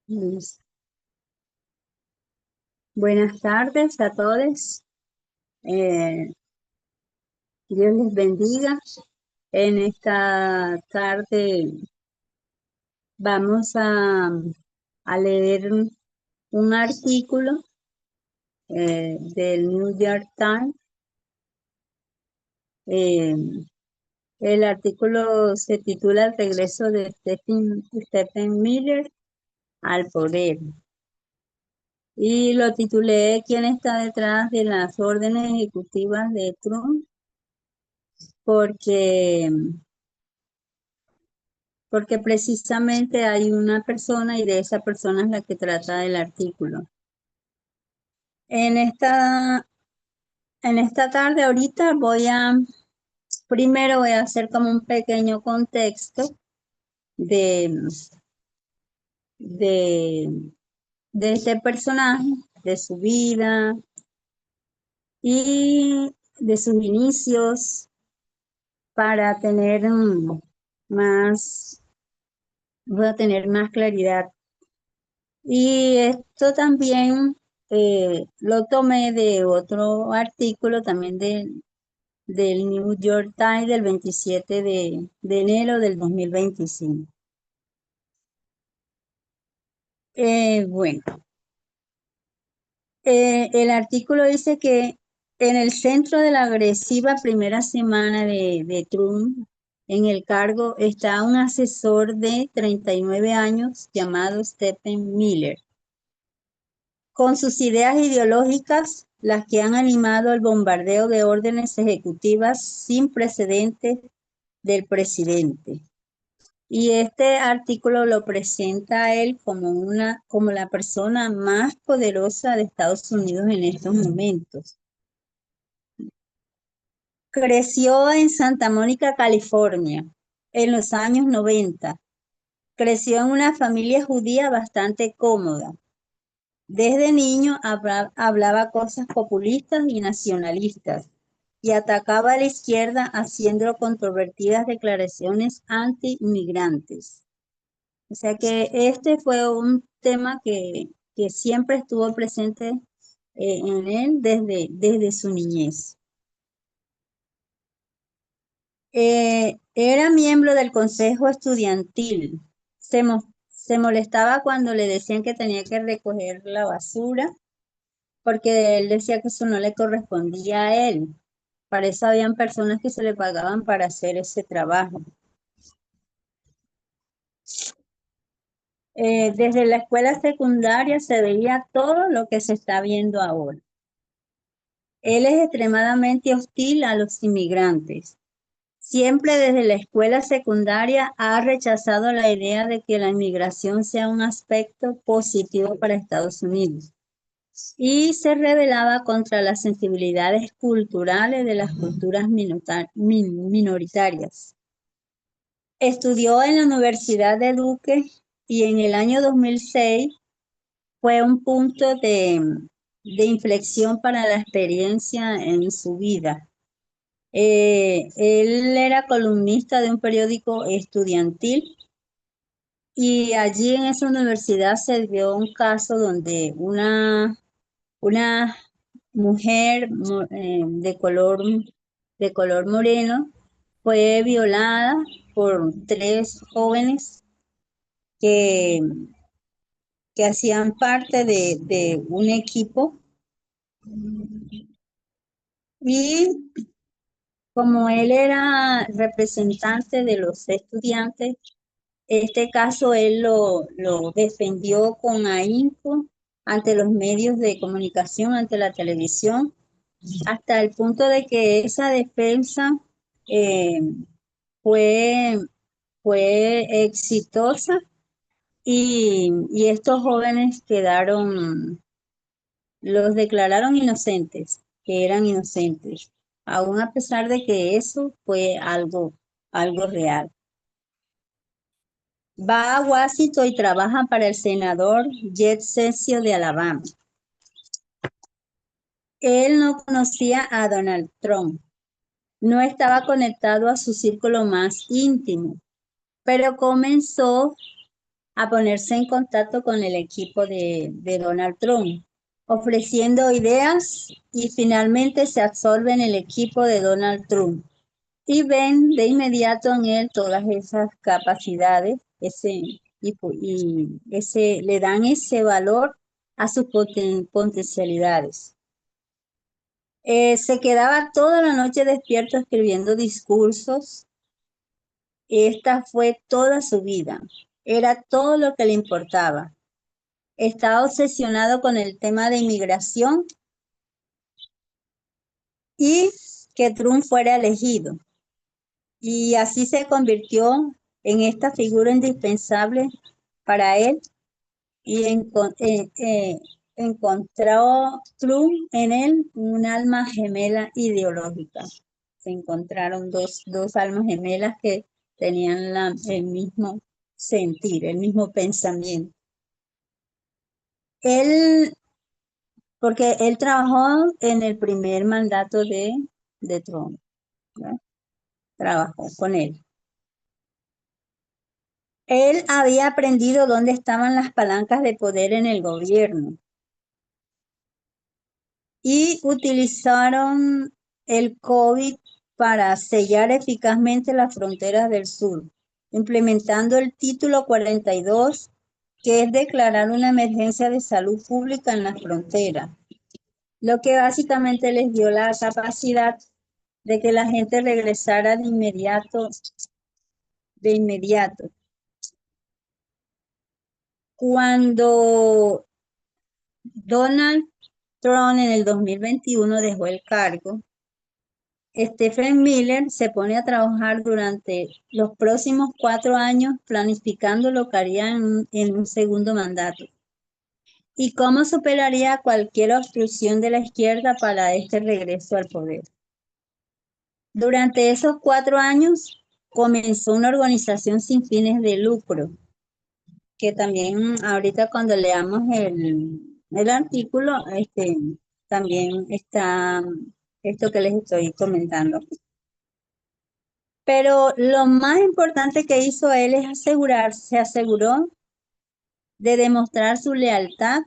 Listo. Buenas tardes a todos. Eh, Dios les bendiga. En esta tarde vamos a leer un artículo del New York Times. Eh, el artículo se titula El regreso de Stephen Miller al poder. Y lo titulé ¿Quién está detrás de las órdenes ejecutivas de Trump? Porque precisamente hay una persona y de esa persona es la que trata el artículo. En esta tarde ahorita primero voy a hacer como un pequeño contexto de, de, de este personaje, de su vida y de sus inicios para tener voy a tener más claridad. Y esto también lo tomé de otro artículo también del New York Times del 27 de enero del 2025. Bueno, el artículo dice que en el centro de la agresiva primera semana de Trump en el cargo está un asesor de 39 años llamado Stephen Miller, con sus ideas ideológicas, las que han animado el bombardeo de órdenes ejecutivas sin precedentes del presidente. Y este artículo lo presenta a él como la persona más poderosa de Estados Unidos en estos momentos. Creció en Santa Mónica, California, en los años 90. Creció en una familia judía bastante cómoda. Desde niño hablaba cosas populistas y nacionalistas y atacaba a la izquierda haciendo controvertidas declaraciones anti-inmigrantes. O sea que este fue un tema que siempre estuvo presente en él desde su niñez. Era miembro del consejo estudiantil. Se molestaba cuando le decían que tenía que recoger la basura porque él decía que eso no le correspondía a él. Para eso habían personas que se le pagaban para hacer ese trabajo. Desde la escuela secundaria se veía todo lo que se está viendo ahora. Él es extremadamente hostil a los inmigrantes. Siempre desde la escuela secundaria ha rechazado la idea de que la inmigración sea un aspecto positivo para Estados Unidos y se rebelaba contra las sensibilidades culturales de las culturas minoritarias. Estudió en la Universidad de Duke y en el año 2006 fue un punto de inflexión para la experiencia en su vida. Él era columnista de un periódico estudiantil y allí en esa universidad se dio un caso donde una mujer de color moreno fue violada por tres jóvenes que, que hacían parte de un equipo y como él era representante de los estudiantes, este caso él lo defendió con ahínco ante los medios de comunicación, ante la televisión, hasta el punto de que esa defensa eh, fue, fue exitosa y estos jóvenes los declararon inocentes, que eran inocentes, aún a pesar de que eso fue algo real. Va a Washington y trabaja para el senador Jeff Sessions de Alabama. Él no conocía a Donald Trump, no estaba conectado a su círculo más íntimo, pero comenzó a ponerse en contacto con el equipo de Donald Trump, ofreciendo ideas y finalmente se absorbe en el equipo de Donald Trump y ven de inmediato en él todas esas capacidades, le dan ese valor a sus potencialidades. Se quedaba toda la noche despierto escribiendo discursos. Esta fue toda su vida. Era todo lo que le importaba. Estaba obsesionado con el tema de inmigración y que Trump fuera elegido. Y así se convirtió en esta figura indispensable para él y encontró Trump en él un alma gemela ideológica. Se encontraron dos almas gemelas que tenían el mismo sentir, el mismo pensamiento. Porque él trabajó en el primer mandato de Trump, ¿no? Trabajó con él. Él había aprendido dónde estaban las palancas de poder en el gobierno y utilizaron el COVID para sellar eficazmente las fronteras del sur, implementando el título 42, que es declarar una emergencia de salud pública en la frontera, lo que básicamente les dio la capacidad de que la gente regresara de inmediato. Cuando Donald Trump en el 2021 dejó el cargo, Stephen Miller se pone a trabajar durante los próximos 4 años planificando lo que haría en un segundo mandato y cómo superaría cualquier obstrucción de la izquierda para este regreso al poder. Durante esos 4 años comenzó una organización sin fines de lucro, que también ahorita cuando leamos el artículo, también está esto que les estoy comentando. Pero lo más importante que hizo él es se aseguró de demostrar su lealtad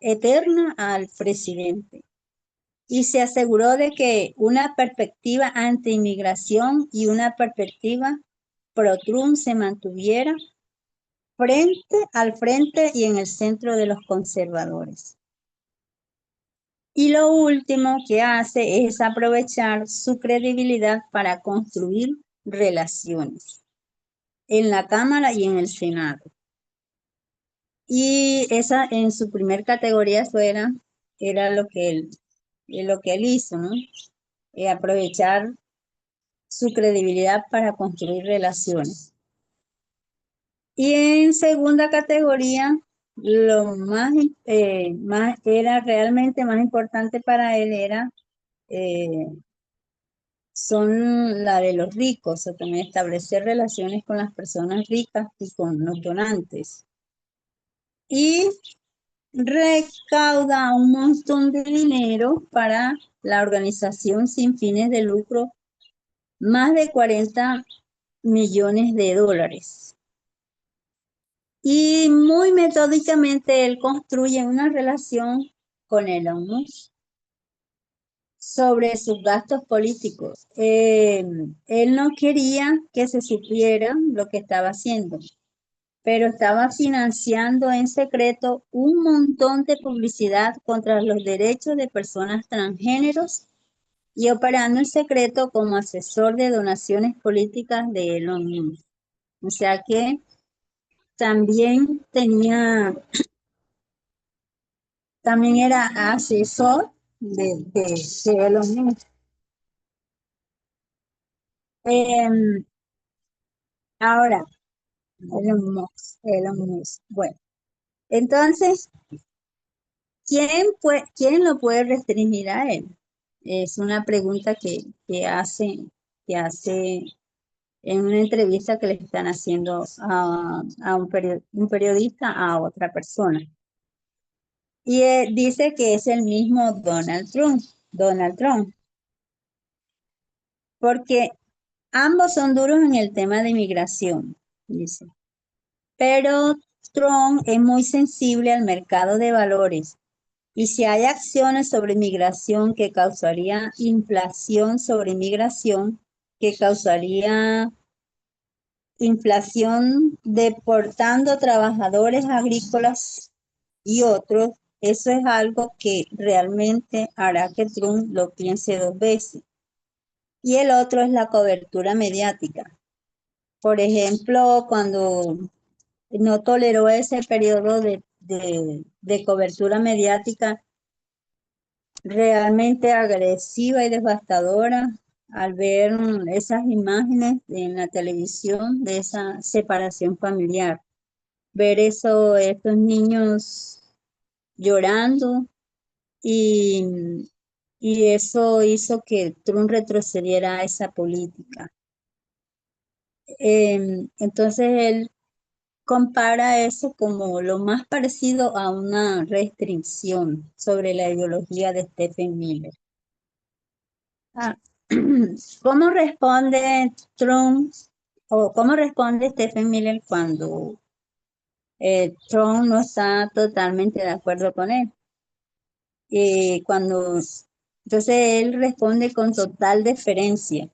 eterna al presidente y se aseguró de que una perspectiva anti-inmigración y una perspectiva pro-Trump se mantuviera al frente y en el centro de los conservadores. Y lo último que hace es aprovechar su credibilidad para construir relaciones en la Cámara y en el Senado. Y esa en su primer categoría eso era lo que él hizo, ¿no? Aprovechar su credibilidad para construir relaciones. Y en segunda categoría, lo más era realmente más importante para él son la de los ricos, o también establecer relaciones con las personas ricas y con los donantes. Y recauda un montón de dinero para la organización sin fines de lucro, más de 40 millones de dólares. Y muy metódicamente él construye una relación con Elon Musk sobre sus gastos políticos. Él no quería que se supiera lo que estaba haciendo, pero estaba financiando en secreto un montón de publicidad contra los derechos de personas transgéneros y operando en secreto como asesor de donaciones políticas de Elon Musk. O sea que también era asesor de Elon Musk. Ahora, Elon Musk. Bueno, entonces, ¿quién lo puede restringir a él? Es una pregunta que hace en una entrevista que le están haciendo a un periodista a otra persona. Y dice que es el mismo Donald Trump, porque ambos son duros en el tema de inmigración, dice. Pero Trump es muy sensible al mercado de valores y si hay acciones sobre inmigración que causaría inflación sobre inmigración, que causaría inflación deportando trabajadores agrícolas y otros, eso es algo que realmente hará que Trump lo piense dos veces. Y el otro es la cobertura mediática. Por ejemplo, cuando no toleró ese periodo de cobertura mediática realmente agresiva y devastadora al ver esas imágenes en la televisión de esa separación familiar. Ver eso, estos niños llorando y, y eso hizo que Trump retrocediera a esa política. Entonces él compara eso como lo más parecido a una restricción sobre la ideología de Stephen Miller. Ah, ¿Cómo responde Trump o cómo responde Stephen Miller cuando Trump no está totalmente de acuerdo con él? Entonces él responde con total deferencia.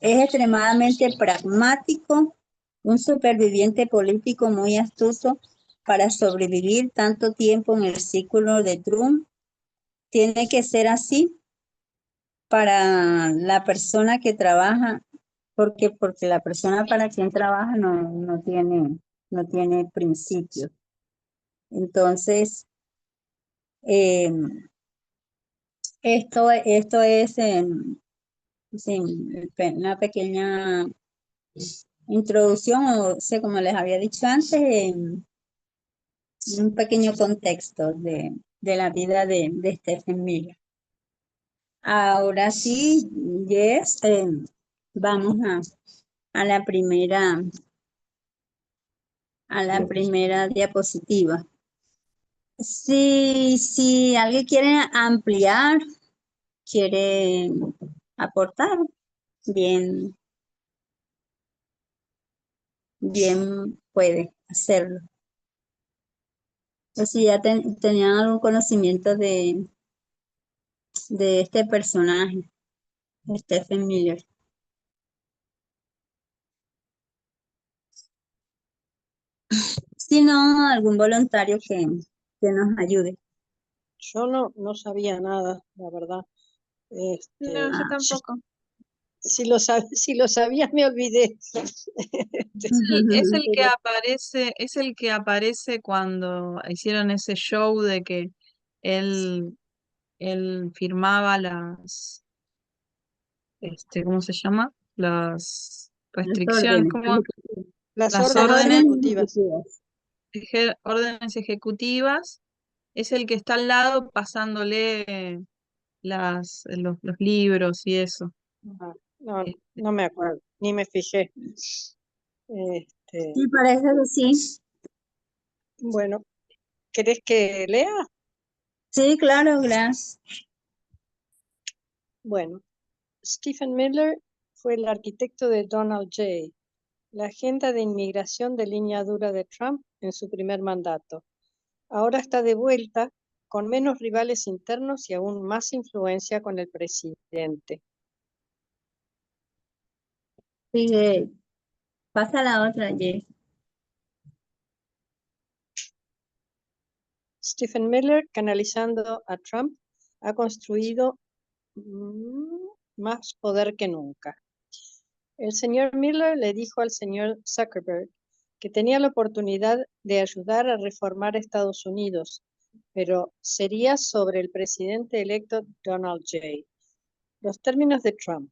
Es extremadamente pragmático, un superviviente político muy astuto para sobrevivir tanto tiempo en el círculo de Trump. Tiene que ser así para la persona que trabaja, porque la persona para quien trabaja no tiene principios. Entonces, eh, esto es una pequeña introducción, o sea, como les había dicho antes, un pequeño contexto de la vida de Stephen Miller. Ahora sí, Jess, vamos a la primera diapositiva. Si alguien quiere ampliar, quiere aportar, bien puede hacerlo. O si ya tenían algún conocimiento de este personaje, Stephen Miller. Si no, algún voluntario que nos ayude. Yo no sabía nada, la verdad. No, yo tampoco. Si lo sabía, me olvidé. Es el que aparece, es el que aparece cuando hicieron ese show de que él, él firmaba ¿cómo se llama? Las restricciones, como Las las órdenes ejecutivas. órdenes ejecutivas. Es el que está al lado pasándole los libros y eso. No me acuerdo, ni me fijé. Sí, parece que sí. Bueno, ¿querés que lea? Sí, claro, gracias. Bueno, Stephen Miller fue el arquitecto de Donald J., la agenda de inmigración de línea dura de Trump en su primer mandato. Ahora está de vuelta con menos rivales internos y aún más influencia con el presidente. Sigue, pasa la otra, Jess. Stephen Miller, canalizando a Trump, ha construido más poder que nunca. El señor Miller le dijo al señor Zuckerberg que tenía la oportunidad de ayudar a reformar Estados Unidos, pero sería sobre el presidente electo Donald J. Los términos de Trump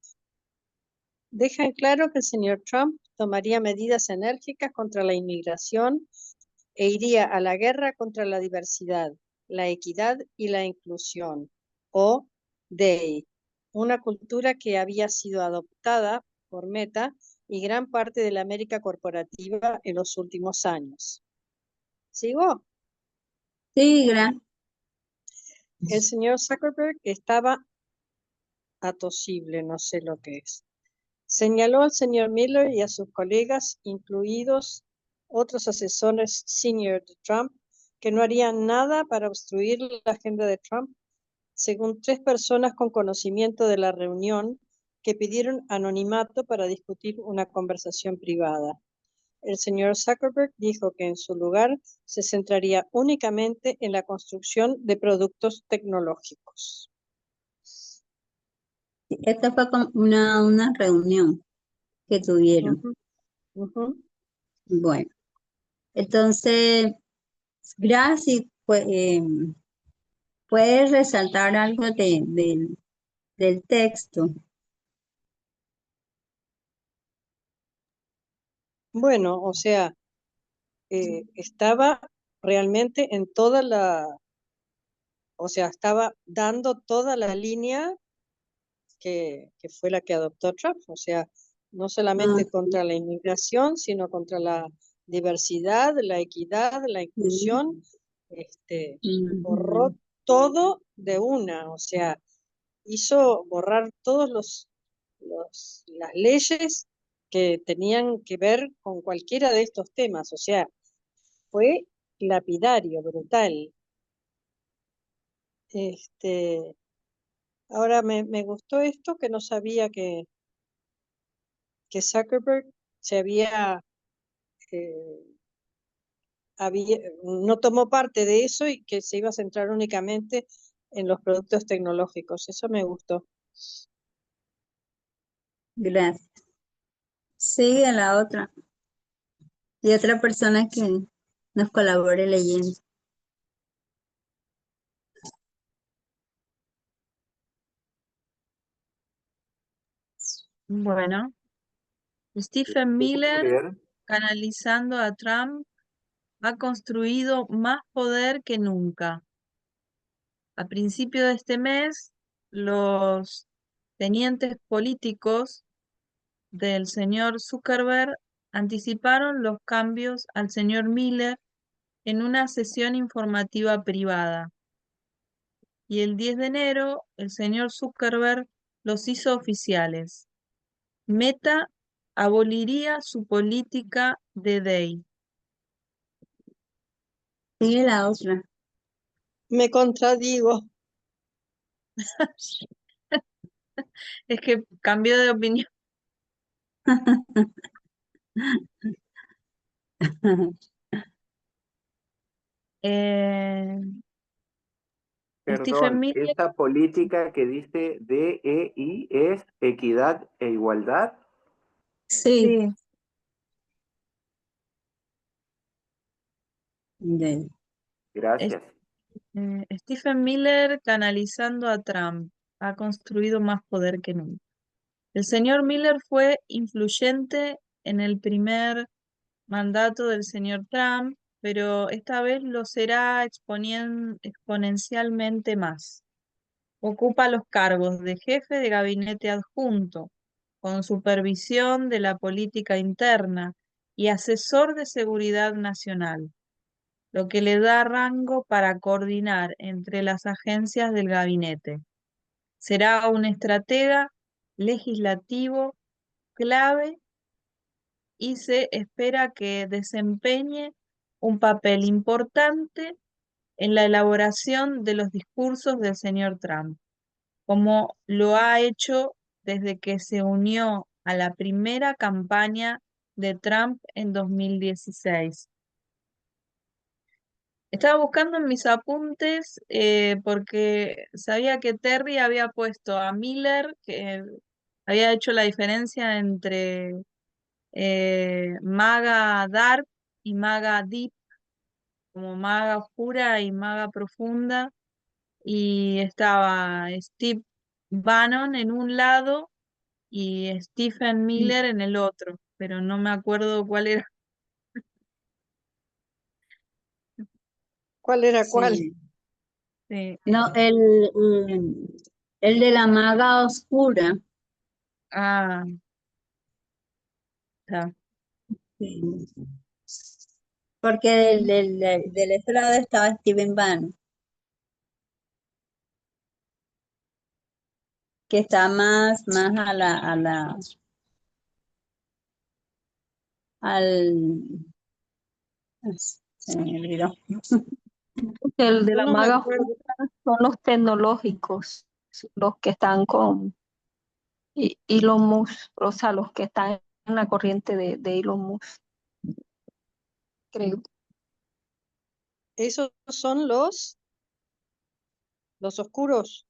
dejan claro que el señor Trump tomaría medidas enérgicas contra la inmigración e iría a la guerra contra la diversidad, la equidad y la inclusión, o DEI, una cultura que había sido adoptada por Meta y gran parte de la América corporativa en los últimos años. ¿Sigo? Sí, gracias. El señor Zuckerberg estaba atosible, no sé lo que es. Señaló al señor Miller y a sus colegas, incluidos otros asesores senior de Trump que no harían nada para obstruir la agenda de Trump, según 3 personas con conocimiento de la reunión que pidieron anonimato para discutir una conversación privada. El señor Zuckerberg dijo que en su lugar se centraría únicamente en la construcción de productos tecnológicos. Esta fue una reunión que tuvieron. Bueno, entonces, gracias. Pues, ¿puedes resaltar algo del texto? Bueno, o sea, estaba realmente en toda o sea, estaba dando toda la línea que fue la que adoptó Trump, o sea, no solamente contra la inmigración, sino contra la diversidad, la equidad, la inclusión, borró todo de una, o sea, hizo borrar todos las leyes que tenían que ver con cualquiera de estos temas, o sea, fue lapidario, brutal. Ahora me gustó esto que no sabía que Zuckerberg se eh, no tomó parte de eso y que se iba a centrar únicamente en los productos tecnológicos. Eso me gustó. Gracias. Sigue la otra. Y otra persona que nos colabore leyendo. Bueno, Stephen Miller, canalizando a Trump, ha construido más poder que nunca. A principio de este mes, los tenientes políticos del señor Zuckerberg anticiparon los cambios al señor Miller en una sesión informativa privada. Y el 10 de enero, el señor Zuckerberg los hizo oficiales. Meta aboliría su política de Day. Sigue la otra. Me contradigo. Es que cambió de opinión. Eh, Stephen Perdón, Miller, esta política que dice DEI es equidad e igualdad. Sí. sí, Gracias. Stephen Miller canalizando a Trump ha construido más poder que nunca. El señor Miller fue influyente en el primer mandato del señor Trump, pero esta vez lo será exponencialmente más. Ocupa los cargos de jefe de gabinete adjunto, con supervisión de la política interna y asesor de seguridad nacional, lo que le da rango para coordinar entre las agencias del gabinete. Será un estratega legislativo clave y se espera que desempeñe un papel importante en la elaboración de los discursos del señor Trump, como lo ha hecho desde que se unió a la primera campaña de Trump en 2016. Estaba buscando en mis apuntes porque sabía que Terry había puesto a Miller, que había hecho la diferencia entre maga dark y maga deep, como maga oscura y maga profunda, y estaba Steve Bannon en un lado y Stephen Miller en el otro, pero no me acuerdo cuál era. ¿Cuál era cuál? Sí. Sí, No, el de la maga oscura. ah, está. Sí. Porque del otro lado estaba Steven Bannon, que está más al Se me olvidó. El de Yo la no me maga acuerdo. oscura son los tecnológicos, los que están con Elon Musk, o sea, los que están en la corriente de Elon Musk, creo. Esos son los oscuros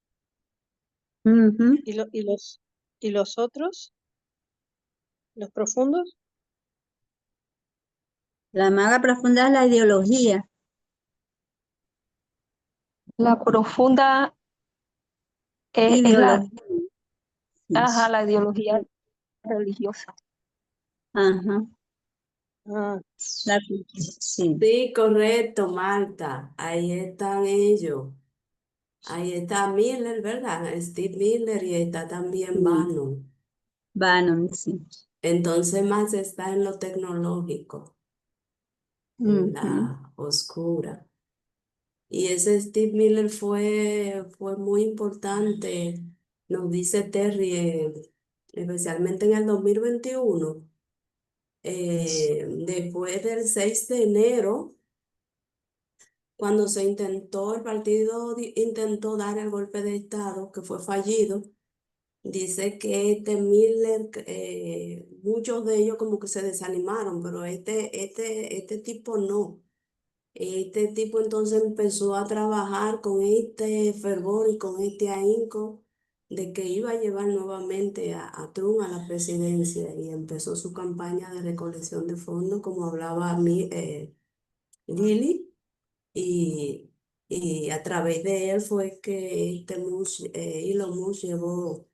Ujú. y los otros, los profundos. La maga profunda es la ideología. La profunda es Ideología. la ideología religiosa. Ajá. Ah, La- sí. Sí, correcto, Marta. Ahí están ellos. Ahí está Miller, ¿verdad? Steve Miller y está también Sí. Bannon. Bannon, sí. Entonces más está en lo tecnológico, en Ujú. la oscura. Y ese Steve Miller fue muy importante, nos dice Terry, especialmente en el 2021, después del 6 de enero. Cuando el partido intentó dar el golpe de Estado, que fue fallido, dice que este Miller, muchos de ellos como que se desanimaron, pero este tipo no. Este tipo entonces empezó a trabajar con este fervor y con este ahínco de que iba a llevar nuevamente a Trump a la presidencia y empezó su campaña de recolección de fondos, como hablaba Lili. Y, y a través de él fue que Elon Musk llevó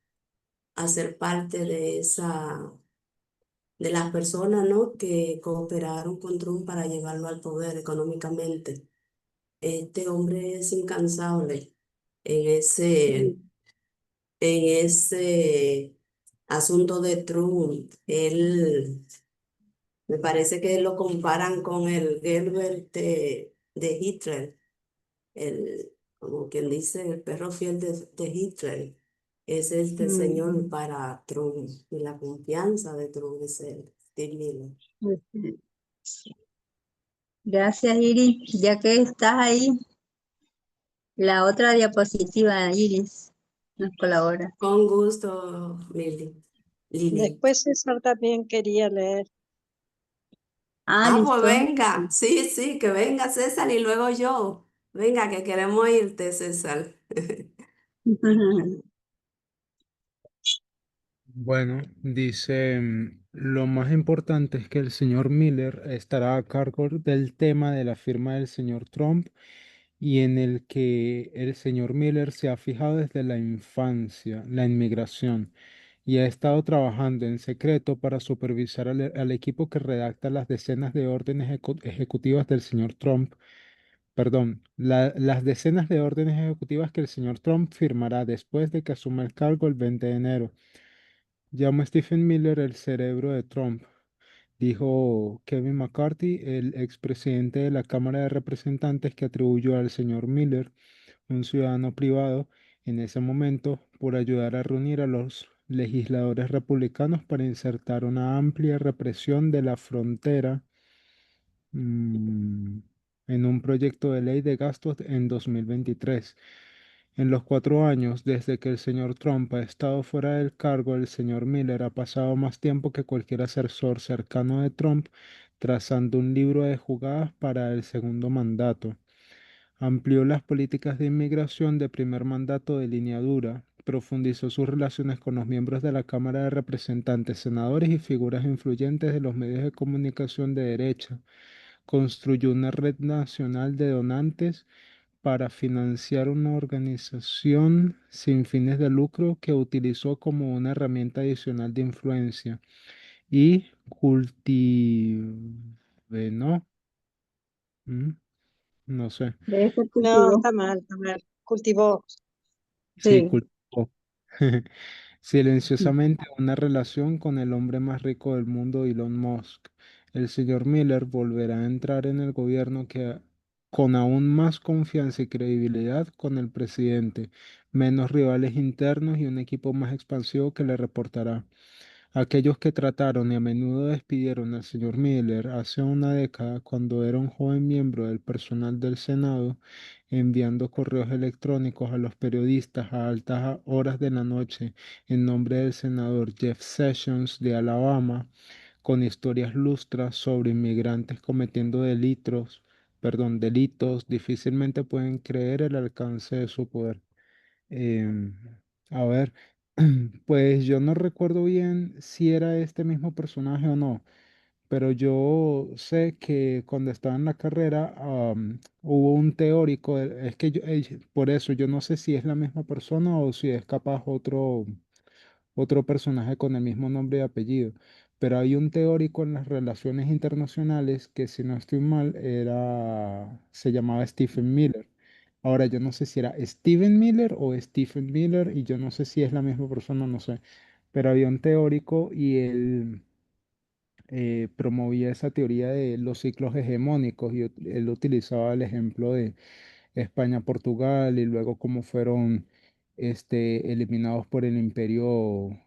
a ser parte de las personas, ¿no?, que cooperaron con Trump para llevarlo al poder económicamente. Este hombre es incansable en ese, en ese asunto de Trump. Él, me parece que lo comparan con el Gerbert de Hitler, como quien dice, el perro fiel de Hitler. Es este señor Mm. para Trump y la confianza de Trump es el Steve Miller. Ujú. Gracias, Iris. Ya que estás ahí, la otra diapositiva, Iris, nos colabora. Con gusto, Lili. después César también quería leer. Ah, Ah, pues listo. venga, sí, sí, que venga César y luego yo. Venga, que queremos irte, César. Bueno, dice, lo más importante es que el señor Miller estará a cargo del tema de la firma del señor Trump y en el que el señor Miller se ha fijado desde la infancia, la inmigración, y ha estado trabajando en secreto para supervisar al equipo que redacta las decenas de órdenes ejecutivas del señor Trump, perdón, las decenas de órdenes ejecutivas que el señor Trump firmará después de que asuma el cargo el 20 de enero. Llamo a Stephen Miller el cerebro de Trump, dijo Kevin McCarthy, el expresidente de la Cámara de Representantes, que atribuyó al señor Miller, un ciudadano privado, en ese momento, por ayudar a reunir a los legisladores republicanos para insertar una amplia represión de la frontera mm, en un proyecto de ley de gastos en 2023. En los 4 años desde que el señor Trump ha estado fuera del cargo, el señor Miller ha pasado más tiempo que cualquier asesor cercano de Trump trazando un libro de jugadas para el segundo mandato. Amplió las políticas de inmigración de primer mandato de línea dura, profundizó sus relaciones con los miembros de la Cámara de Representantes, senadores y figuras influyentes de los medios de comunicación de derecha, construyó una red nacional de donantes para financiar una organización sin fines de lucro que utilizó como una herramienta adicional de influencia y cultivó, no sé, De ese No, cultivo. está mal, está mal. Cultivó. sí, Sí. cultivó silenciosamente una relación con el hombre más rico del mundo, Elon Musk. El señor Miller volverá a entrar en el gobierno con aún más confianza y credibilidad con el presidente, menos rivales internos y un equipo más expansivo que le reportará. Aquellos que trataron y a menudo despidieron al señor Miller hace una década cuando era un joven miembro del personal del Senado, enviando correos electrónicos a los periodistas a altas horas de la noche en nombre del senador Jeff Sessions de Alabama, con historias lustras sobre inmigrantes cometiendo delitos, difícilmente pueden creer el alcance de su poder. Em, a ver, pues yo no recuerdo bien si era este mismo personaje o no, pero yo sé que cuando estaba en la carrera hubo un teórico, es que por eso yo no sé si es la misma persona o si es capaz otro personaje con el mismo nombre y apellido. Pero hay un teórico en las relaciones internacionales que, si no estoy mal, se llamaba Stephen Miller. Ahora, yo no sé si era Steven Miller o Stephen Miller, y yo no sé si es la misma persona, no sé. Pero había un teórico y él promovía esa teoría de los ciclos hegemónicos, y él utilizaba el ejemplo de España-Portugal, y luego cómo fueron eliminados por el imperio,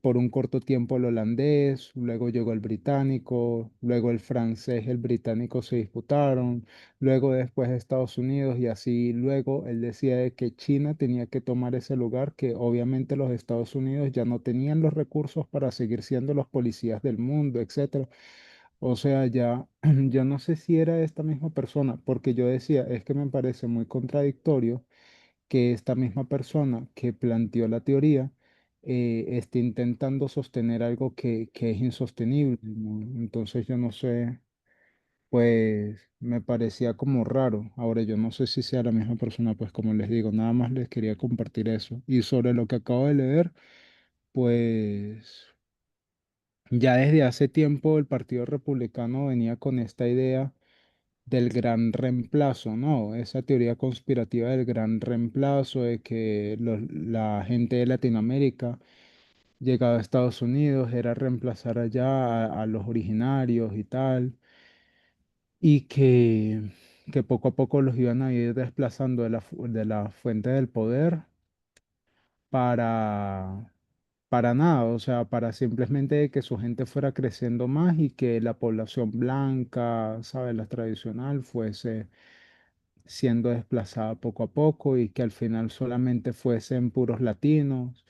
por un corto tiempo el holandés, luego llegó el británico, luego el francés y el británico se disputaron, luego después Estados Unidos, y así luego él decía de que China tenía que tomar ese lugar, que obviamente los Estados Unidos ya no tenían los recursos para seguir siendo los policías del mundo, etcétera. O sea, ya yo no sé si era esta misma persona, porque yo decía, es que me parece muy contradictorio que esta misma persona que planteó la teoría esté intentando sostener algo que es insostenible, ¿no? Entonces yo no sé, pues me parecía como raro. Ahora yo no sé si sea la misma persona, pues como les digo, nada más les quería compartir eso. Y sobre lo que acabo de leer, pues ya desde hace tiempo el Partido Republicano venía con esta idea del gran reemplazo, ¿no? Esa teoría conspirativa del gran reemplazo, de que la gente de Latinoamérica llegaba a Estados Unidos era reemplazar allá a los originarios y tal, y que poco a poco los iban a ir desplazando de la fuente del poder para, para nada, o sea, para simplemente que su gente fuera creciendo más y que la población blanca, ¿sabes? La tradicional fuese siendo desplazada poco a poco, y que al final solamente fuesen puros latinos,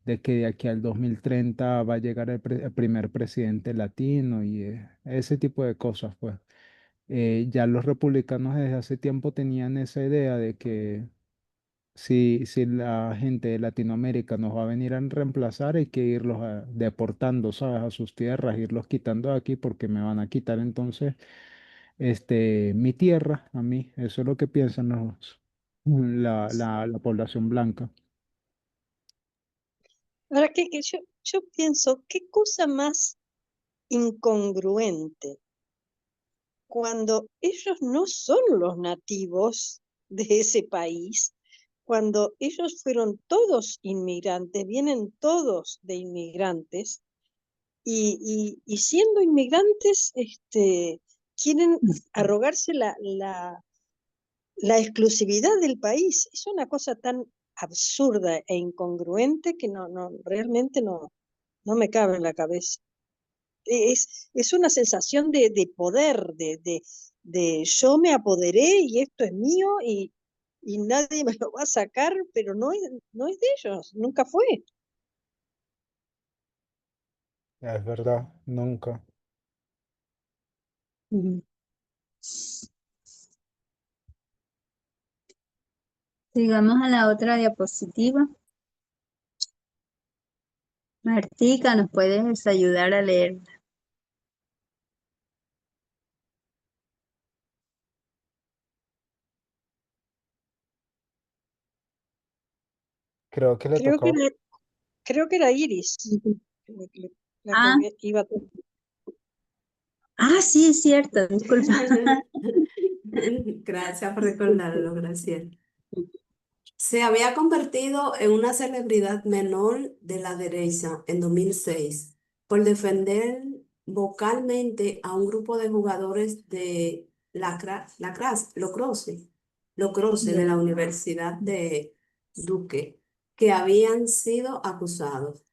de que de aquí al 2030 va a llegar el primer presidente latino, y ese tipo de cosas, pues. Ya los republicanos desde hace tiempo tenían esa idea de que si la gente de Latinoamérica nos va a venir a reemplazar, hay que irlos deportando, ¿sabes? A sus tierras, irlos quitando de aquí, porque me van a quitar entonces mi tierra a mí. Eso es lo que piensan la población blanca. Ahora que yo pienso, qué cosa más incongruente cuando ellos no son los nativos de ese país, cuando ellos fueron todos inmigrantes, vienen todos de inmigrantes, y siendo inmigrantes, quieren arrogarse la exclusividad del país. Es una cosa tan absurda e incongruente que realmente no me cabe en la cabeza. Es una sensación de poder, de yo me apoderé y esto es mío, y nadie me lo va a sacar, pero no es de ellos, nunca fue. Es verdad, nunca. Ujú. Sigamos a la otra diapositiva. Martica, ¿nos puedes ayudar a leer? Creo que le Creo que tocaba. era, creo que era Iris la que Ah, iba a... sí, es cierto, disculpa. Gracias por recordarlo, Graciela. Se había convertido en una celebridad menor de la derecha en 2006 por defender vocalmente a un grupo de jugadores de Lacrosse de la Universidad de Duke, que habían sido acusados.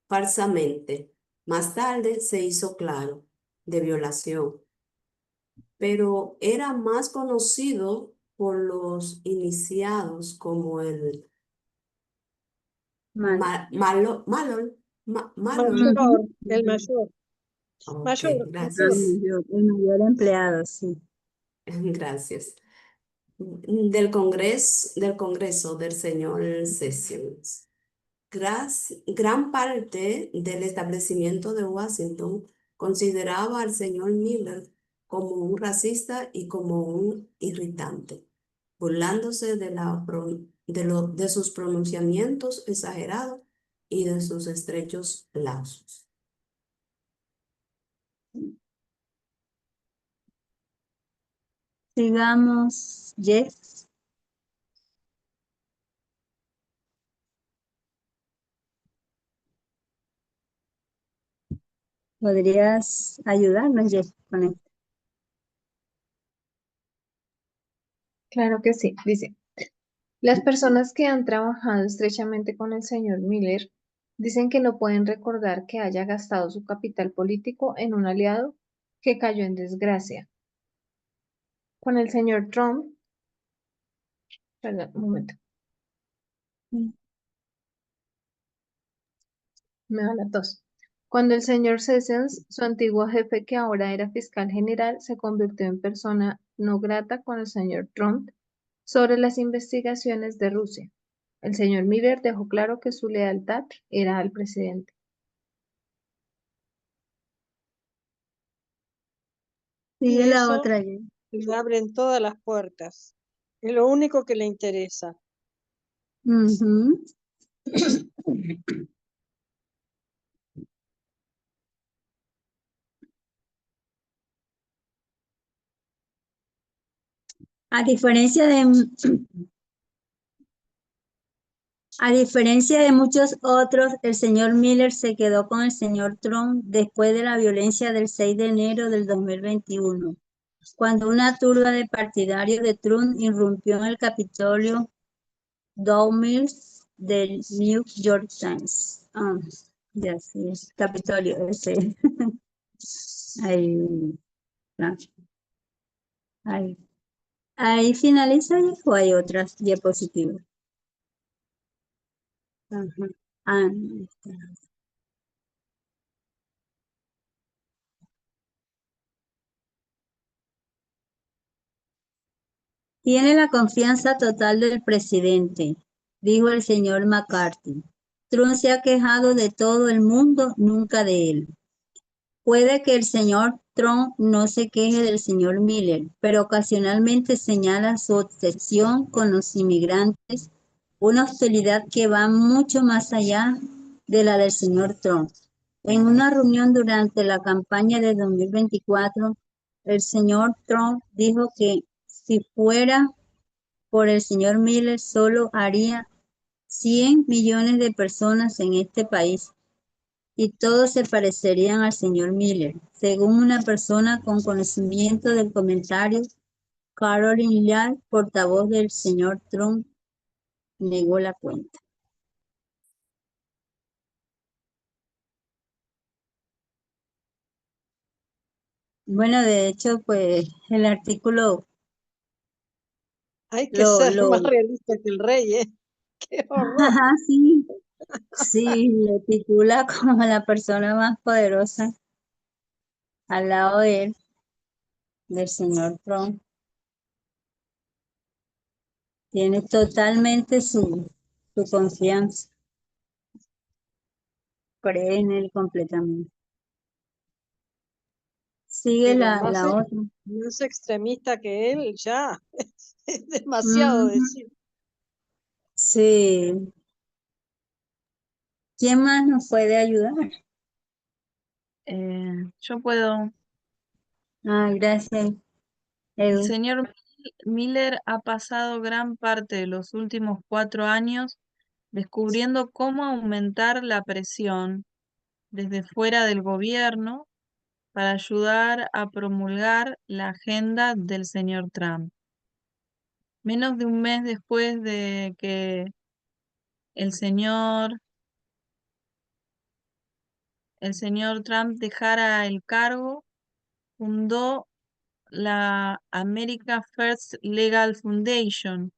falsamente. Más tarde se hizo claro de violación, pero era más conocido por los iniciados como el Mal. Malol. Mayor, Ujú, el ujú. mayor, Ok, mayor, mayor. gracias. El mayor empleado, sí. Gracias. Del Congreso del señor Sessions. Gran parte del establecimiento de Washington consideraba al señor Miller como un racista y como un irritante, burlándose de sus pronunciamientos exagerados y de sus estrechos lazos. Sigamos, Jess. ¿Podrías ayudarnos, Jess, con esto? Claro que sí, dice. Las personas que han trabajado estrechamente con el señor Miller dicen que no pueden recordar que haya gastado su capital político en un aliado que cayó en desgracia. Con el señor Trump, perdón, un momento, me da la tos. Cuando el señor Sessions, su antiguo jefe que ahora era fiscal general, se convirtió en persona no grata con el señor Trump sobre las investigaciones de Rusia. El señor Miller dejó claro que su lealtad era al presidente. Sigue Y la eso otra, Jess. le abren todas las puertas. Es lo único que le interesa. Ujú. A diferencia de, a diferencia de muchos otros, el señor Miller se quedó con el señor Trump después de la violencia del 6 de enero del 2021, cuando una turba de partidarios de Trump irrumpió en el Capitolio Dow Mills del New York Times. Ya sí, Capitolio, ese. Ahí, ah, ahí. Ahí finaliza o hay otras diapositivas. Ajá. No, está. Tiene la confianza total del presidente, dijo el señor McCarthy. Trump se ha quejado de todo el mundo, nunca de él. Puede que el señor Trump no se queje del señor Miller, pero ocasionalmente señala su obsesión con los inmigrantes, una hostilidad que va mucho más allá de la del señor Trump. En una reunión durante la campaña de 2024, el señor Trump dijo que si fuera por el señor Miller, solo haría 100 millones de personas en este país y todos se parecerían al señor Miller. Según una persona con conocimiento del comentario, Caroline Leal, portavoz del señor Trump, negó la cuenta. Bueno, de hecho, pues el artículo Hay que lo, ser lo, más realista que el rey, ¿eh? ¡Qué horror! ajá, sí, sí, le titula como la persona más poderosa al lado de él, del señor Trump. Tiene totalmente su confianza, cree en él completamente. Sigue Pero la otra. más extremista que él, ya. Es demasiado Ujú, decir. sí. ¿Quién más nos puede ayudar? Yo puedo. Gracias, El Edu. señor Miller ha pasado gran parte de los últimos 4 años descubriendo cómo aumentar la presión desde fuera del gobierno para ayudar a promulgar la agenda del señor Trump. Menos de un mes después de que el señor el señor Trump dejara el cargo, fundó la America First Legal Foundation,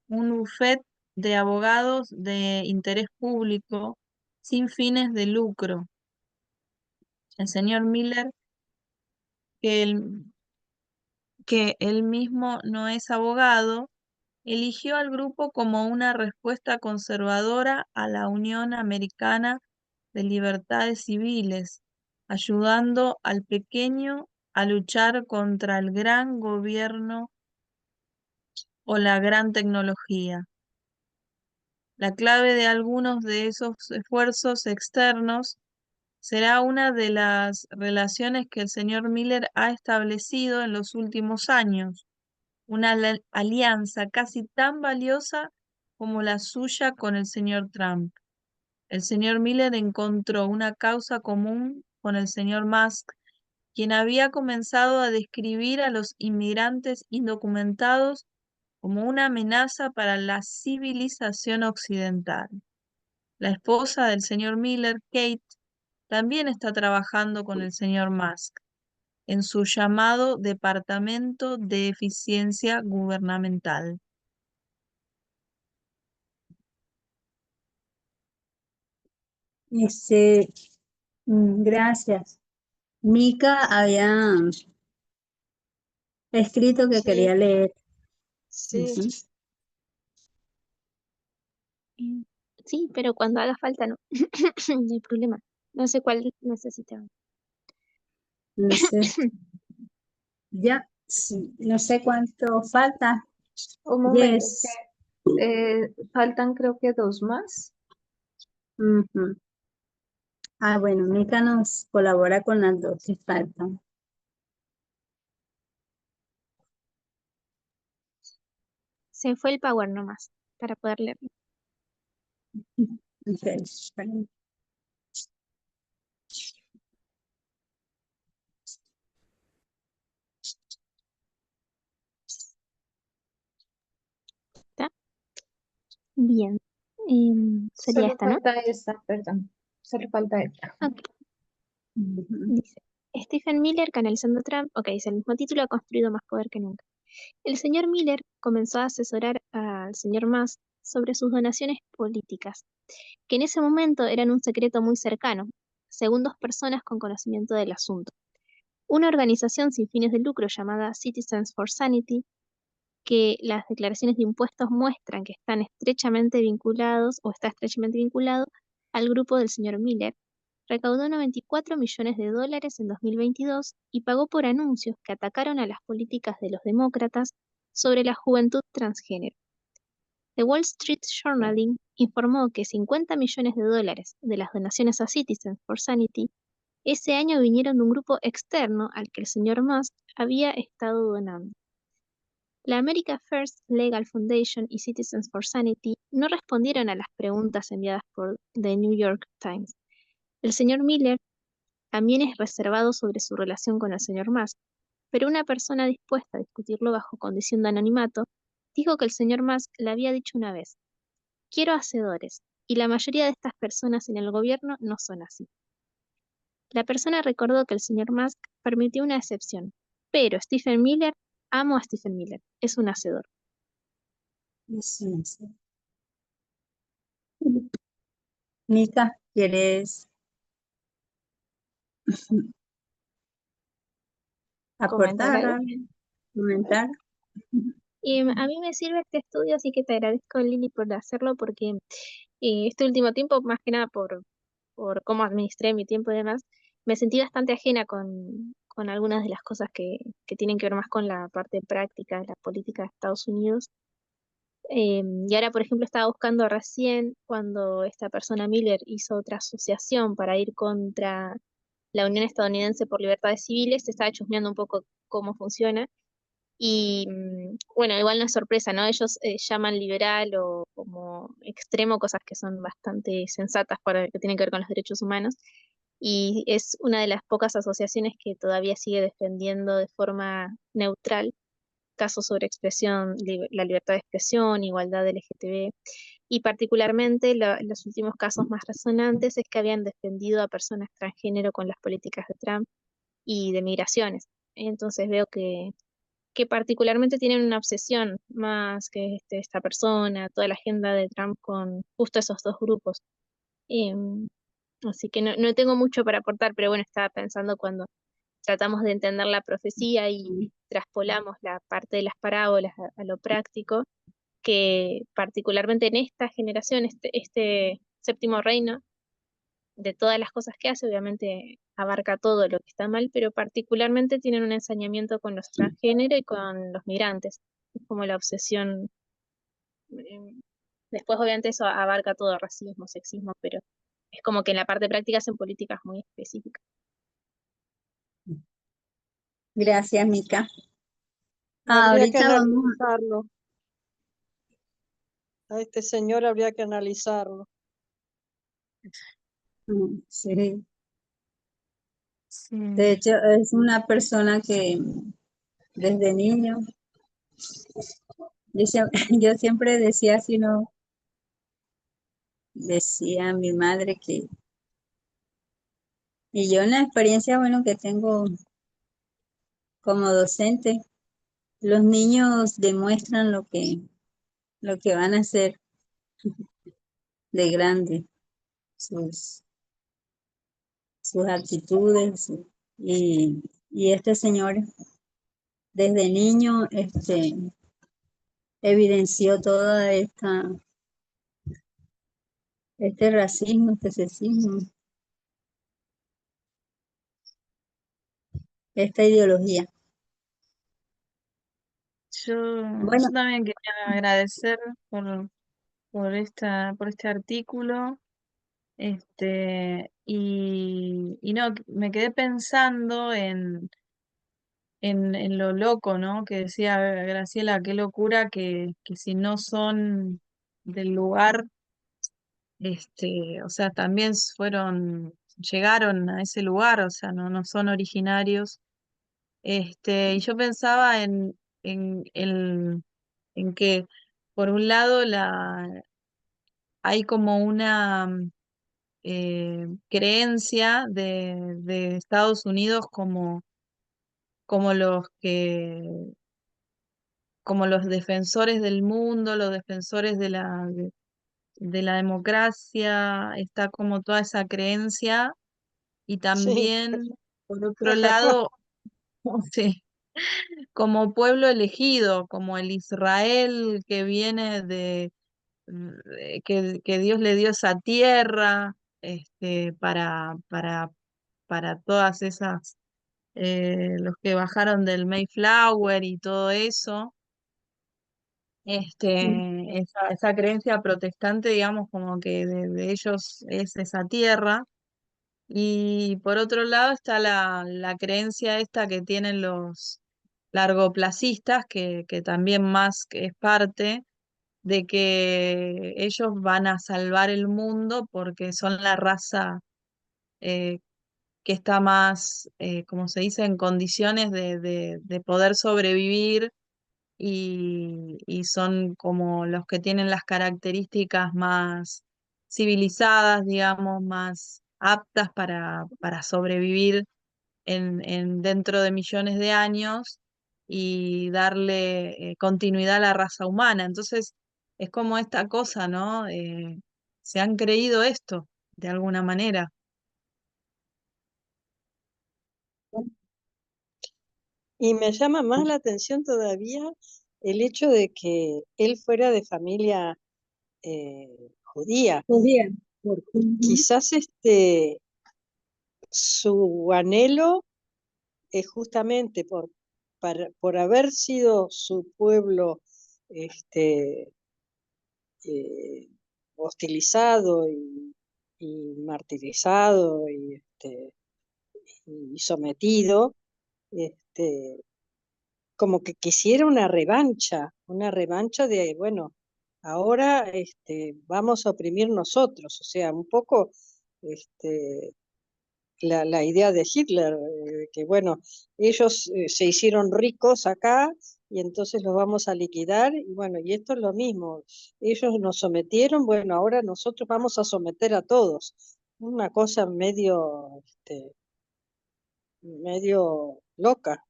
un bufete de abogados de interés público sin fines de lucro. El señor Miller, que él mismo no es abogado, eligió al grupo como una respuesta conservadora a la Unión Americana de Libertades Civiles, ayudando al pequeño a luchar contra el gran gobierno o la gran tecnología. La clave de algunos de esos esfuerzos externos será una de las relaciones que el señor Miller ha establecido en los últimos años, una alianza casi tan valiosa como la suya con el señor Trump. El señor Miller encontró una causa común con el señor Musk, quien había comenzado a describir a los inmigrantes indocumentados como una amenaza para la civilización occidental. La esposa del señor Miller, Kate, también está trabajando con el señor Musk en su llamado Departamento de Eficiencia Gubernamental. Gracias. Mica había escrito que Sí, quería leer. sí. Ujú. Sí, pero cuando haga falta no. No hay problema. No sé cuál necesitaba. No sé, ya, sí, no sé cuánto falta. Un momento, Yes. faltan creo que 2 más. Ujú. Ah, bueno, Mica nos colabora con las dos que faltan. Se fue el power nomás para poder leerlo. Ok, esperen. ¿Está? Bien. Sería Solo esta, ¿no? falta esta, perdón. Solo falta esta. Ok. Ujú. Dice, Stephen Miller, canalizando a Trump, ok, es el mismo título, ha construido más poder que nunca. El señor Miller comenzó a asesorar al señor Musk sobre sus donaciones políticas, que en ese momento eran un secreto muy cercano, según 2 personas con conocimiento del asunto. Una organización sin fines de lucro llamada Citizens for Sanity, que las declaraciones de impuestos muestran que están estrechamente vinculados o está estrechamente vinculado al grupo del señor Miller, recaudó 94 millones de dólares en 2022 y pagó por anuncios que atacaron a las políticas de los demócratas sobre la juventud transgénero. The Wall Street Journal informó que 50 millones de dólares de las donaciones a Citizens for Sanity ese año vinieron de un grupo externo al que el señor Musk había estado donando. La America First Legal Foundation y Citizens for Sanity no respondieron a las preguntas enviadas por The New York Times. El señor Miller también es reservado sobre su relación con el señor Musk, pero una persona dispuesta a discutirlo bajo condición de anonimato dijo que el señor Musk le había dicho una vez: quiero hacedores, y la mayoría de estas personas en el gobierno no son así. La persona recordó que el señor Musk permitió una excepción, pero Stephen Miller, amo a Stephen Miller, es un hacedor. Sí, sí. Mica, ¿quieres ¿Comentar aportar algo? algo? ¿Comentar? Y a mí me sirve este estudio, así que te agradezco, Lili, por hacerlo, porque este último tiempo, más que nada por cómo administré mi tiempo y demás, me sentí bastante ajena con algunas de las cosas que tienen que ver más con la parte práctica de la política de Estados Unidos. Y ahora, por ejemplo, estaba buscando recién cuando esta persona Miller hizo otra asociación para ir contra la Unión Estadounidense por Libertades Civiles, estaba chusmeando un poco cómo funciona. Y bueno, igual no es sorpresa, ¿no? Ellos llaman liberal o como extremo cosas que son bastante sensatas para que tienen que ver con los derechos humanos. Y es una de las pocas asociaciones que todavía sigue defendiendo de forma neutral casos sobre expresión, la libertad de expresión, igualdad LGTB. Y particularmente los últimos casos más resonantes es que habían defendido a personas transgénero con las políticas de Trump y de migraciones. Entonces veo que particularmente tienen una obsesión más que esta persona, toda la agenda de Trump con justo esos dos grupos. Em, Así que no tengo mucho para aportar, pero bueno, estaba pensando cuando tratamos de entender la profecía y traspolamos la parte de las parábolas a lo práctico, que particularmente en esta generación, este séptimo reino, de todas las cosas que hace, obviamente abarca todo lo que está mal, pero particularmente tienen un ensañamiento con los transgénero y con los migrantes. Es como la obsesión. eh, Después, obviamente, eso abarca todo, racismo, sexismo, pero es como que en la parte práctica hacen políticas muy específicas. Gracias, Mica. Habría que Ahorita vamos analizarlo. A este señor habría que analizarlo. sí. Sí. De hecho, es una persona que desde niño, yo siempre decía, si no, decía a mi madre que, y yo en la experiencia, bueno, que tengo como docente, los niños demuestran lo que van a hacer de grande, sus, sus actitudes, y este señor desde niño, evidenció toda este racismo, este sexismo, esta ideología. Bueno, Yo también quería agradecer por este artículo. Y no, me quedé pensando en lo loco, ¿no? Que decía Graciela, qué locura que si no son del lugar, o sea, también llegaron a ese lugar, o sea, no son originarios. Y yo pensaba en que, por un lado, hay como una creencia de Estados Unidos como como los defensores del mundo, los defensores de la democracia, está como toda esa creencia, y Sí, también, por otro jajaja. Ja, lado, sí, como pueblo elegido, como el Israel que viene que Dios le dio esa tierra, para todas esas, los que bajaron del Mayflower y todo eso, esa creencia protestante, digamos, como que de ellos es esa tierra. Y por otro lado está la creencia esta que tienen los largoplacistas, que también Musk es parte, de que ellos van a salvar el mundo porque son la raza eh, que está más, como se dice, en condiciones de poder sobrevivir, y son como los que tienen las características más civilizadas, digamos, más aptas para sobrevivir dentro de millones de años y darle continuidad a la raza humana. Entonces, es como esta cosa, ¿no? Se han creído esto de alguna manera. Y me llama más la atención todavía el hecho de que él fuera de familia judía. judía. Quizás su anhelo es justamente por haber sido su pueblo este, eh, hostilizado y martirizado y sometido, este, como que quisiera una revancha de, bueno, ahora vamos a oprimir nosotros, o sea, un poco este, la idea de Hitler, que bueno, ellos se hicieron ricos acá y entonces los vamos a liquidar, y bueno, y esto es lo mismo. Ellos nos sometieron, bueno, ahora nosotros vamos a someter a todos. Una cosa medio loca.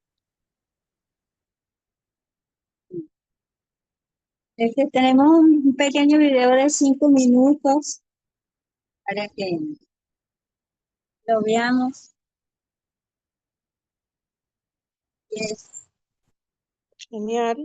Tenemos un pequeño video de 5 minutos para que lo veamos. Yes. Genial.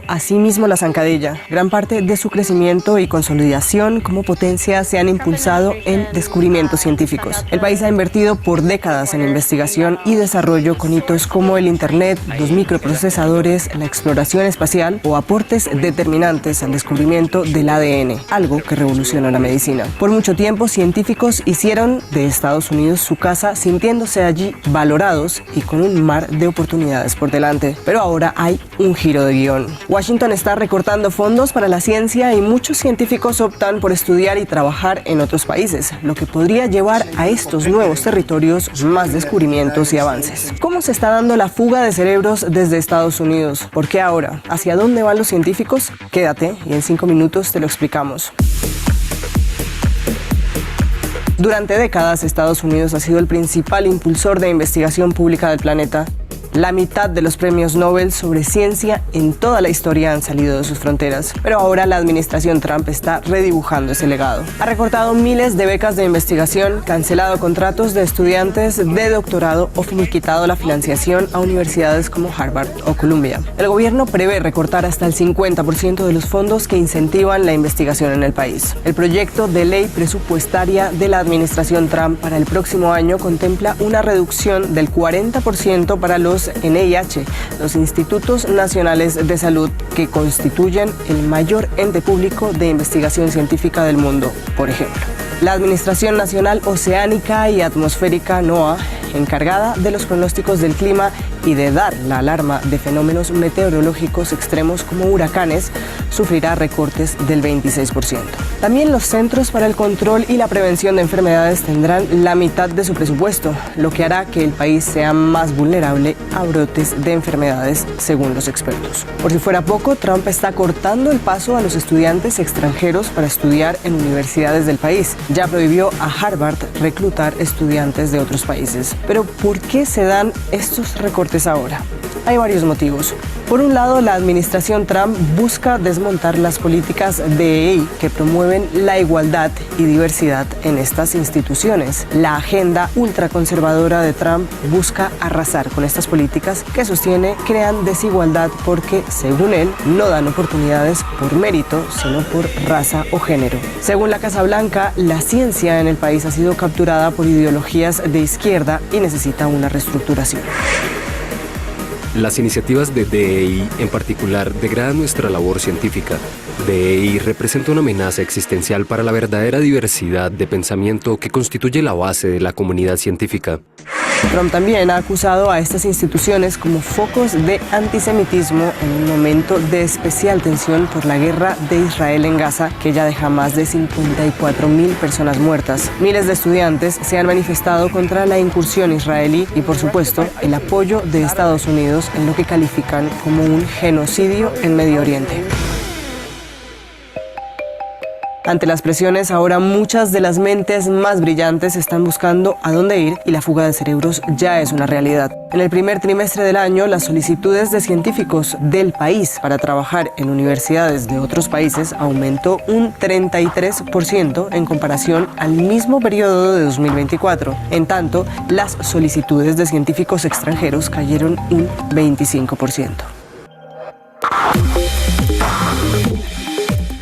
Asimismo la zancadilla. Gran parte de su crecimiento y consolidación como potencia se han impulsado en descubrimientos científicos. El país ha invertido por décadas en investigación y desarrollo con hitos como el Internet, los microprocesadores, la exploración espacial o aportes determinantes al descubrimiento del ADN, algo que revolucionó la medicina. Por mucho tiempo, científicos hicieron de Estados Unidos su casa, sintiéndose allí valorados y con un mar de oportunidades por delante. Pero ahora hay un giro de guión. Washington está recortando fondos para la ciencia y muchos científicos optan por estudiar y trabajar en otros países, lo que podría llevar a estos nuevos territorios más descubrimientos y avances. ¿Cómo se está dando la fuga de cerebros desde Estados Unidos? ¿Por qué ahora? ¿Hacia dónde van los científicos? Quédate y en 5 minutos te lo explicamos. Durante décadas, Estados Unidos ha sido el principal impulsor de investigación pública del planeta. La mitad de los premios Nobel sobre ciencia en toda la historia han salido de sus fronteras, pero ahora la administración Trump está redibujando ese legado. Ha recortado miles de becas de investigación, cancelado contratos de estudiantes de doctorado o finiquitado la financiación a universidades como Harvard o Columbia. El gobierno prevé recortar hasta el 50% de los fondos que incentivan la investigación en el país. El proyecto de ley presupuestaria de la administración Trump para el próximo año contempla una reducción del 40% para los NIH, los Institutos Nacionales de Salud, que constituyen el mayor ente público de investigación científica del mundo, por ejemplo. La Administración Nacional Oceánica y Atmosférica, NOAA, encargada de los pronósticos del clima y de dar la alarma de fenómenos meteorológicos extremos como huracanes, sufrirá recortes del 26%. También los Centros para el Control y la Prevención de Enfermedades tendrán la mitad de su presupuesto, lo que hará que el país sea más vulnerable a brotes de enfermedades, según los expertos. Por si fuera poco, Trump está cortando el paso a los estudiantes extranjeros para estudiar en universidades del país. Ya prohibió a Harvard reclutar estudiantes de otros países. Pero ¿por qué se dan estos recortes ahora? Hay varios motivos. Por un lado, la administración Trump busca desmontar las políticas DEI que promueven la igualdad y diversidad en estas instituciones. La agenda ultraconservadora de Trump busca arrasar con estas políticas que sostiene crean desigualdad porque, según él, no dan oportunidades por mérito, sino por raza o género. Según la Casa Blanca, la ciencia en el país ha sido capturada por ideologías de izquierda y necesita una reestructuración. Las iniciativas de DEI en particular degradan nuestra labor científica. DEI representa una amenaza existencial para la verdadera diversidad de pensamiento que constituye la base de la comunidad científica. Trump también ha acusado a estas instituciones como focos de antisemitismo en un momento de especial tensión por la guerra de Israel en Gaza, que ya deja más de 54.000 personas muertas. Miles de estudiantes se han manifestado contra la incursión israelí y, por supuesto, el apoyo de Estados Unidos en lo que califican como un genocidio en Medio Oriente. Ante las presiones, ahora muchas de las mentes más brillantes están buscando a dónde ir y la fuga de cerebros ya es una realidad. En el primer trimestre del año, las solicitudes de científicos del país para trabajar en universidades de otros países aumentó un 33% en comparación al mismo periodo de 2024. En tanto, las solicitudes de científicos extranjeros cayeron un 25%.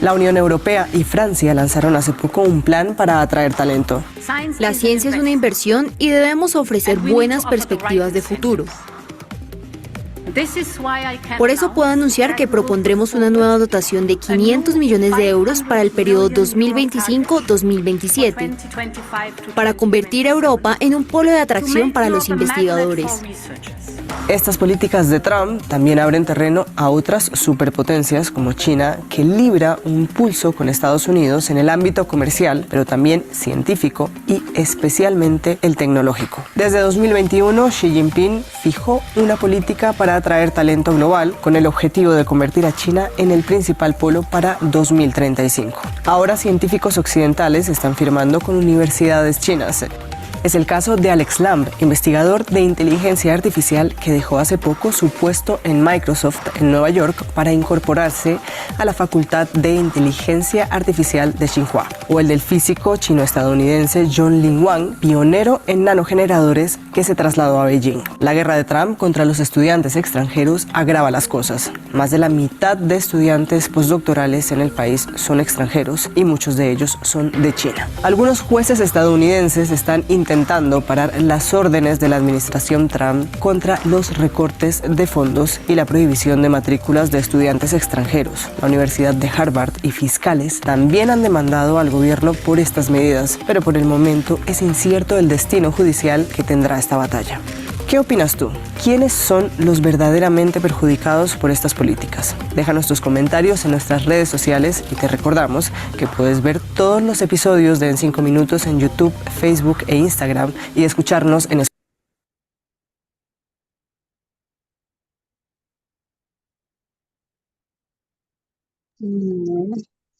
La Unión Europea y Francia lanzaron hace poco un plan para atraer talento. La ciencia es una inversión y debemos ofrecer buenas perspectivas de futuro. Por eso puedo anunciar que propondremos una nueva dotación de 500 millones de euros para el periodo 2025-2027, para convertir a Europa en un polo de atracción para los investigadores. Estas políticas de Trump también abren terreno a otras superpotencias como China, que libra un pulso con Estados Unidos en el ámbito comercial, pero también científico y especialmente el tecnológico. Desde 2021, Xi Jinping fijó una política para atraer talento global con el objetivo de convertir a China en el principal polo para 2035. Ahora científicos occidentales están firmando con universidades chinas. Es el caso de Alex Lamb, investigador de inteligencia artificial que dejó hace poco su puesto en Microsoft en Nueva York para incorporarse a la Facultad de Inteligencia Artificial de Tsinghua, o el del físico chino-estadounidense John Lin Wang, pionero en nanogeneradores que se trasladó a Beijing. La guerra de Trump contra los estudiantes extranjeros agrava las cosas. Más de la mitad de estudiantes postdoctorales en el país son extranjeros y muchos de ellos son de China. Algunos jueces estadounidenses están intentando parar las órdenes de la administración Trump contra los recortes de fondos y la prohibición de matrículas de estudiantes extranjeros. La Universidad de Harvard y fiscales también han demandado al gobierno por estas medidas, pero por el momento es incierto el destino judicial que tendrá esta batalla. ¿Qué opinas tú? ¿Quiénes son los verdaderamente perjudicados por estas políticas? Déjanos tus comentarios en nuestras redes sociales y te recordamos que puedes ver todos los episodios de En 5 Minutos en YouTube, Facebook e Instagram y escucharnos en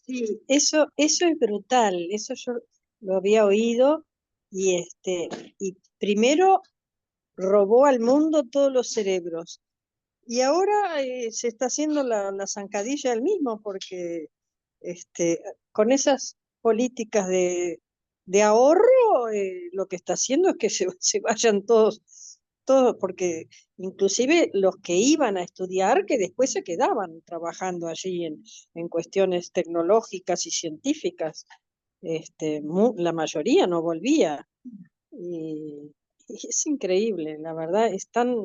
Sí, eso es brutal, eso yo lo había oído y primero robó al mundo todos los cerebros y ahora se está haciendo la zancadilla él mismo porque con esas políticas de ahorro lo que está haciendo es que se vayan todos, porque inclusive los que iban a estudiar, que después se quedaban trabajando allí en cuestiones tecnológicas y científicas, la mayoría no volvía. Y es increíble, la verdad, es tan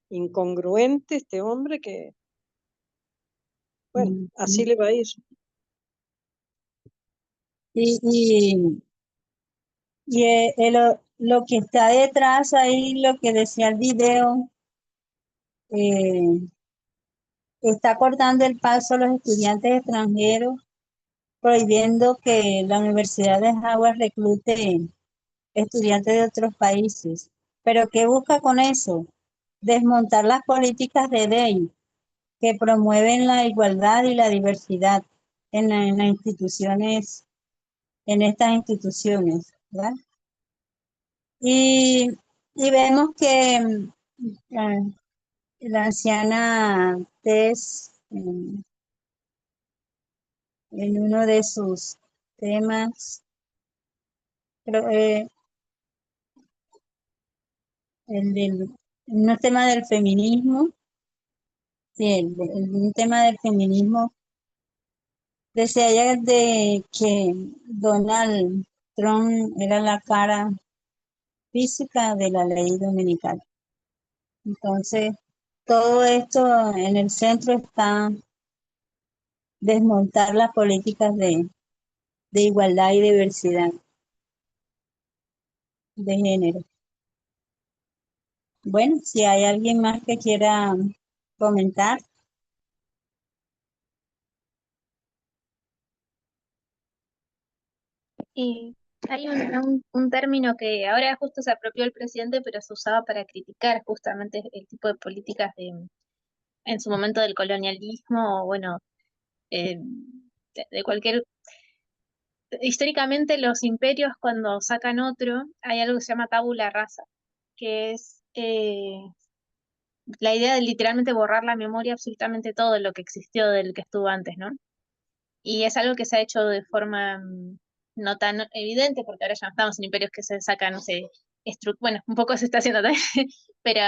incongruente este hombre que, bueno, así le va a ir. Lo que está detrás ahí, lo que decía el video, está cortando el paso a los estudiantes extranjeros, prohibiendo que la Universidad de Howard reclute estudiantes de otros países. ¿Pero qué busca con eso? Desmontar las políticas de DEI, que promueven la igualdad y la diversidad en las instituciones, en estas instituciones, ¿verdad? Y vemos que la anciana Tess, en uno de sus temas, creo, un tema del feminismo, sí, un tema del feminismo, decía ella de que Donald Trump era la cara física de la ley dominical. Entonces, todo esto en el centro está desmontar las políticas de igualdad y diversidad de género. Bueno, si hay alguien más que quiera comentar. Y hay un término que ahora justo se apropió el presidente, pero se usaba para criticar justamente el tipo de políticas en su momento del colonialismo, o bueno, eh, de cualquier... Históricamente los imperios cuando sacan otro, hay algo que se llama tabula rasa, que es la idea de literalmente borrar la memoria absolutamente todo lo que existió del que estuvo antes, ¿no? Y es algo que se ha hecho de forma no tan evidente, porque ahora ya no estamos en imperios que se sacan, no sé, bueno, un poco se está haciendo también, pero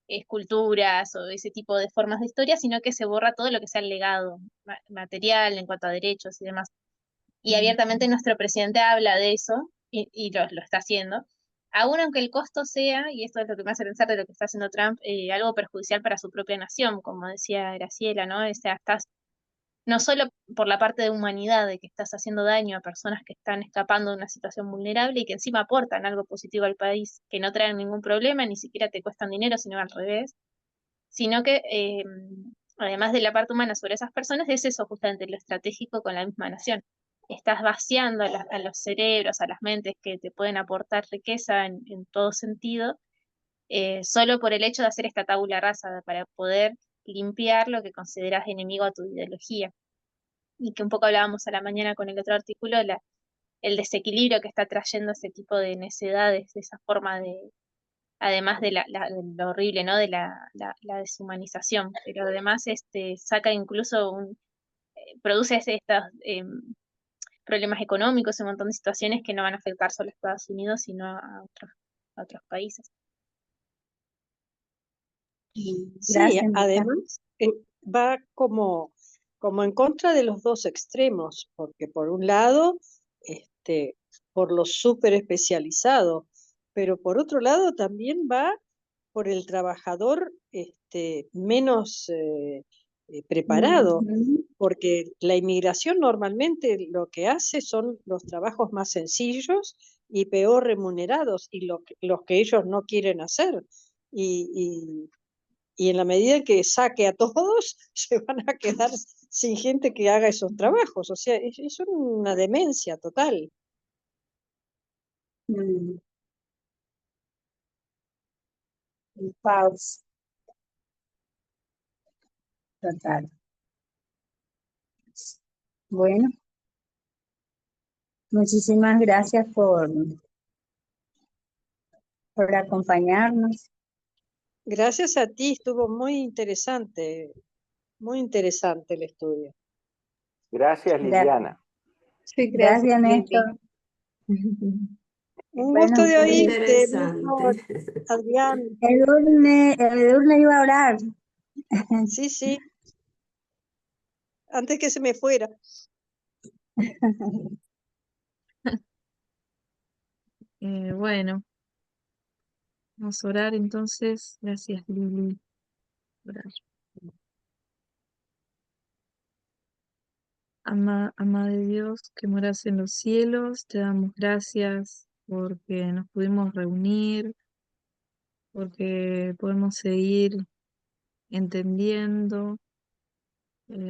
esculturas o ese tipo de formas de historia, sino que se borra todo lo que sea el legado material en cuanto a derechos y demás. Y abiertamente nuestro presidente habla de eso y lo está haciendo. Aún aunque el costo sea, y esto es lo que me hace pensar de lo que está haciendo Trump, algo perjudicial para su propia nación, como decía Graciela, ¿no? O sea, estás no solo por la parte de humanidad, de que estás haciendo daño a personas que están escapando de una situación vulnerable y que encima aportan algo positivo al país, que no traen ningún problema, ni siquiera te cuestan dinero, sino al revés, sino que además de la parte humana sobre esas personas, es eso justamente lo estratégico con la misma nación. Estás vaciando a los cerebros, a las mentes que te pueden aportar riqueza en todo sentido, solo por el hecho de hacer esta tabula rasa, para poder limpiar lo que consideras enemigo a tu ideología. Y que un poco hablábamos a la mañana con el otro artículo, el desequilibrio que está trayendo ese tipo de necedades, de esa forma de, además de de lo horrible, ¿no? De la deshumanización, pero además saca incluso produce estos problemas económicos, un montón de situaciones que no van a afectar solo a Estados Unidos, sino a otros países. Sí, Gracias, Mirta. además va como en contra de los dos extremos, porque por un lado, por lo súper especializado, pero por otro lado también va por el trabajador menos preparado, Ujú. porque la inmigración normalmente lo que hace son los trabajos más sencillos y peor remunerados, y los que ellos no quieren hacer. Y en la medida que saque a todos, se van a quedar sin gente que haga esos trabajos. O sea, es una demencia total. Mm, un caos total. Bueno, muchísimas gracias por acompañarnos. Gracias a ti, estuvo muy interesante el estudio. Gracias, Liliana. Sí, Gracias, gracias, Néstor. Un Bueno, gusto de Muy oírte, Néstor, interesante. Adrián. Edurne iba a hablar. Sí, sí, antes que se me fuera. Bueno, vamos a orar entonces. Gracias, Lili. Orar. Ama de Dios que moras en los cielos, te damos gracias porque nos pudimos reunir, porque podemos seguir entendiendo,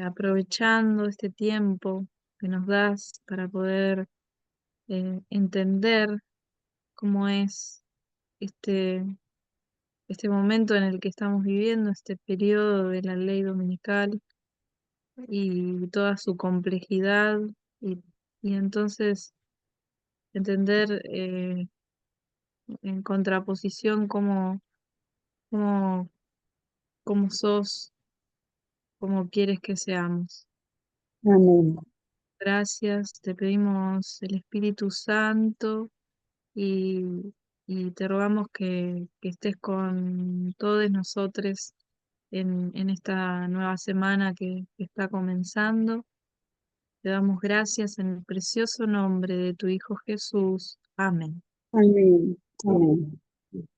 aprovechando este tiempo que nos das para poder entender cómo es este, este momento en el que estamos viviendo, este periodo de la ley dominical y toda su complejidad y entonces entender en contraposición cómo, cómo sos, cómo quieres que seamos. Amén. Gracias, te pedimos el Espíritu Santo y, y te rogamos que estés con todos nosotros en esta nueva semana que está comenzando. Te damos gracias en el precioso nombre de tu Hijo Jesús. Amén. Amén. Amén.